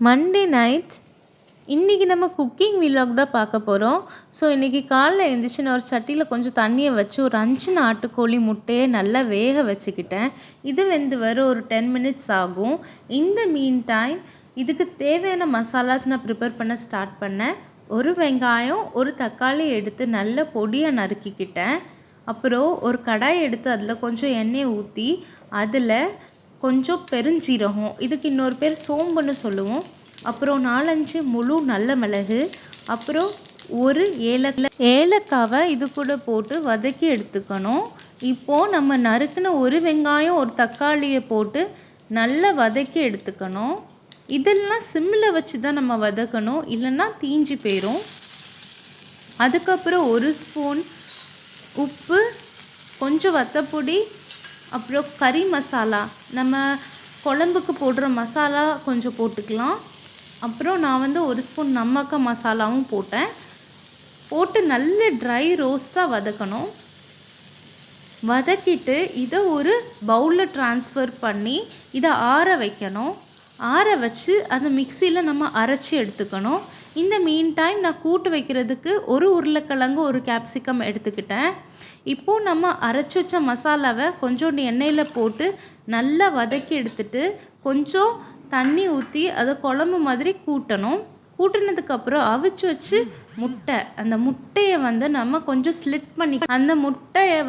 Monday night இன்றைக்கி நம்ம cooking vlog தான் பார்க்க போகிறோம். ஸோ இன்றைக்கி காலைல எழுந்திரிச்சு நான் ஒரு சட்டியில் கொஞ்சம் தண்ணியை வச்சு ஒரு 5 நாட்டுக்கோழி முட்டையை நல்லா வேக வச்சுக்கிட்டேன். இது வெந்து வர ஒரு 10 மினிட்ஸ் ஆகும். இந்த மீன் டைம் இதுக்கு தேவையான மசாலாஸ் நான் ப்ரிப்பேர் பண்ண ஸ்டார்ட் பண்ணேன். ஒரு வெங்காயம் ஒரு தக்காளி எடுத்து நல்ல பொடியாக நறுக்கிக்கிட்டேன். அப்புறம் ஒரு கடாய் எடுத்து அதில் கொஞ்சம் எண்ணெயை ஊற்றி அதில் கொஞ்சம் பெருஞ்சீரகம், இதுக்கு இன்னொரு பேர் சோம்புன்னு சொல்லுவோம், அப்புறம் 4-5 முழு நல்ல மிளகு, அப்புறம் ஒரு ஏலக்காவை இது கூட போட்டு வதக்கி எடுத்துக்கணும். இப்போது நம்ம நறுக்குன ஒரு வெங்காயம் ஒரு தக்காளியை போட்டு நல்லா வதக்கி எடுத்துக்கணும். இதெல்லாம் சிம்மில் வச்சு தான் நம்ம வதக்கணும், இல்லைன்னா தீஞ்சு போயிடும். அதுக்கப்புறம் ஒரு ஸ்பூன் உப்பு, கொஞ்சம் வத்தப்பொடி, அப்புறம் கறி மசாலா, நம்ம குழம்புக்கு போடுற மசாலா கொஞ்சம் போட்டுக்கலாம். அப்புறம் நான் ஒரு ஸ்பூன் நமக்க மசாலாவும் போட்டு நல்ல ட்ரை ரோஸ்ட்டாக வதக்கணும். வதக்கிட்டு இதை ஒரு பவுலில் ட்ரான்ஸ்ஃபர் பண்ணி இதை ஆற வைக்கணும். ஆற வச்சு அதை மிக்சியில் நம்ம அரைச்சி எடுத்துக்கணும். இந்த மீன் டைம் நான் கூட்டு வைக்கிறதுக்கு ஒரு உருளைக்கிழங்கு ஒரு கேப்சிகம் எடுத்துக்கிட்டேன். இப்போது நம்ம அரைச்சி வச்ச மசாலாவை கொஞ்சோண்டு எண்ணெயில் போட்டு நல்லா வதக்கி எடுத்துட்டு கொஞ்சம் தண்ணி ஊற்றி அதை குழம்பு மாதிரி கூட்டணும். கூட்டினதுக்கப்புறம் அவிச்சு வச்சு அந்த முட்டையை நம்ம கொஞ்சம் ஸ்லிட் பண்ணி அந்த முட்டையை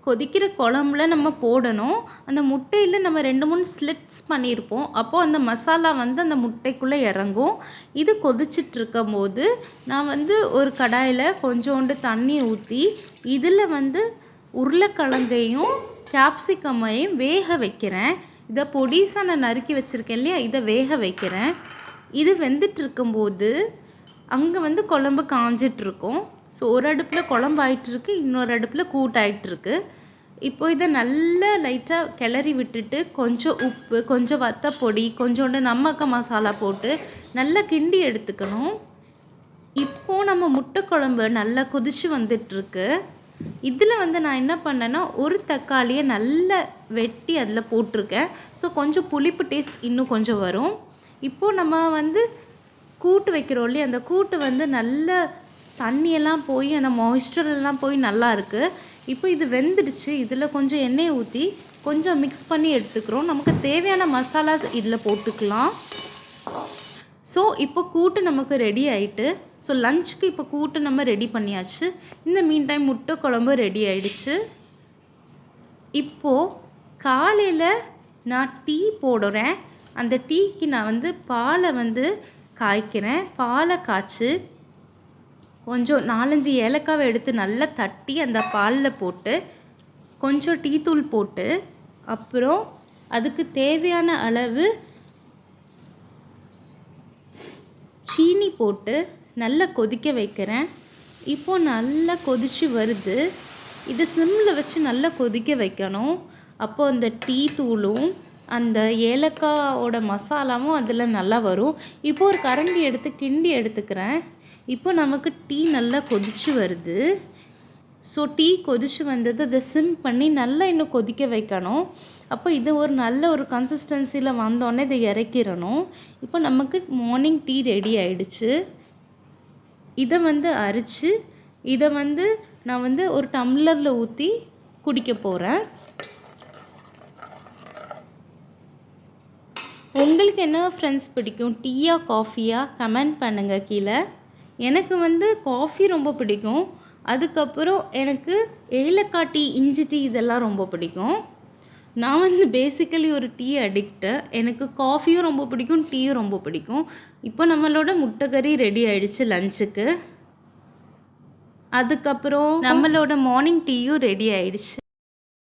கொதிக்கிற குழம்புல நம்ம போடணும். அந்த முட்டையில் நம்ம 2-3 ஸ்லிட்ஸ் பண்ணியிருப்போம். அப்போது அந்த மசாலா அந்த முட்டைக்குள்ளே இறங்கும். இது கொதிச்சிட்ருக்கும் போது நான் ஒரு கடாயில் கொஞ்சோண்டு தண்ணி ஊற்றி இதில் உருளைக்கிழங்கையும் கேப்சிகமையும் வேக வைக்கிறேன். இதை பொடிசாக நான் நறுக்கி வச்சுருக்கேன் இல்லையா, இதை வேக வைக்கிறேன். இது வெந்துட்டுருக்கும்போது அங்கே குழம்பு காஞ்சிட்ருக்கும். ஸோ ஒரு அடுப்பில் குழம்பு ஆகிட்டுருக்கு, இன்னொரு அடுப்பில் கூட்டாயிட்ருக்கு. இப்போது இதை நல்லா லைட்டாக கிளறி விட்டுட்டு கொஞ்சம் உப்பு, கொஞ்சம் வத்தப்பொடி, கொஞ்சோண்டு நமக்க மசாலா போட்டு நல்லா கிண்டி எடுத்துக்கணும். இப்போது நம்ம முட்டை குழம்பு நல்லா கொதித்து வந்துட்டுருக்கு. இதில் நான் என்ன பண்ணேன்னா ஒரு தக்காளியை நல்லா வெட்டி அதில் போட்டிருக்கேன். ஸோ கொஞ்சம் புளிப்பு டேஸ்ட் இன்னும் கொஞ்சம் வரும். இப்போது நம்ம கூட்டு வைக்கிறோம் இல்லையா, அந்த கூட்டு நல்ல தண்ணியெல்லாம் போய் அந்த மாய்ஸ்சரெல்லாம் போய் நல்லா இருக்குது. இப்போ இது வெந்துடுச்சு. இதில் கொஞ்சம் எண்ணெயை ஊற்றி கொஞ்சம் மிக்ஸ் பண்ணி எடுத்துக்கிறோம். நமக்கு தேவையான மசாலாஸ் இதில் போட்டுக்கலாம். ஸோ இப்போ கூட்டு நமக்கு ரெடி ஆகிட்டு, ஸோ லஞ்சுக்கு இப்போ கூட்டு நம்ம ரெடி பண்ணியாச்சு. இந்த மீன் டைம் முட்டை குழம்பு ரெடி ஆகிடுச்சு. இப்போது காலையில் நான் டீ போடுறேன். அந்த டீக்கு நான் பாலை காய்க்கிறேன். பாலை காய்ச்சி கொஞ்சம் 4-5 ஏலக்காவை எடுத்து நல்லா தட்டி அந்த பாலில் போட்டு கொஞ்சம் டீ தூள் போட்டு அப்புறம் அதுக்கு தேவையான அளவு சீனி போட்டு நல்லா கொதிக்க வைக்கிறேன். இப்போது நல்லா கொதித்து வருது. இது சிம்மில் வச்சு நல்லா கொதிக்க வைக்கணும். அப்போது அந்த டீ தூளும் அந்த ஏலக்காவோட மசாலாவும் அதில் நல்லா வரும். இப்போ ஒரு கரண்டி எடுத்து கிண்டி எடுத்துக்கிறேன். இப்போ நமக்கு டீ நல்லா கொதித்து வருது. ஸோ டீ கொதித்து வந்தது அதை சிம் பண்ணி நல்லா இன்னும் கொதிக்க வைக்கணும். அப்போ இது ஒரு நல்ல ஒரு கன்சிஸ்டன்சியில் வந்தோடனே இதை இறக்கிடணும். இப்போ நமக்கு மார்னிங் டீ ரெடி ஆகிடுச்சு. இதை அரைச்சி இதை நான் ஒரு டம்ளரில் ஊற்றி குடிக்க போகிறேன். உங்களுக்கு என்ன ஃப்ரெண்ட்ஸ் பிடிக்கும், டீயா காஃபியா? கமெண்ட் பண்ணுங்கள் கீழே. எனக்கு காஃபி ரொம்ப பிடிக்கும். அதுக்கப்புறம் எனக்கு ஏலக்காய் டீ, இஞ்சி டீ இதெல்லாம் ரொம்ப பிடிக்கும். நான் பேசிக்கலி ஒரு டீ அடிக்ட்டு. எனக்கு காஃபியும் ரொம்ப பிடிக்கும், டீயும் ரொம்ப பிடிக்கும். இப்போ நம்மளோட முட்டை கறி ரெடி ஆகிடுச்சு லஞ்சுக்கு. அதுக்கப்புறம் நம்மளோட மார்னிங் டீயும் ரெடி ஆகிடுச்சு.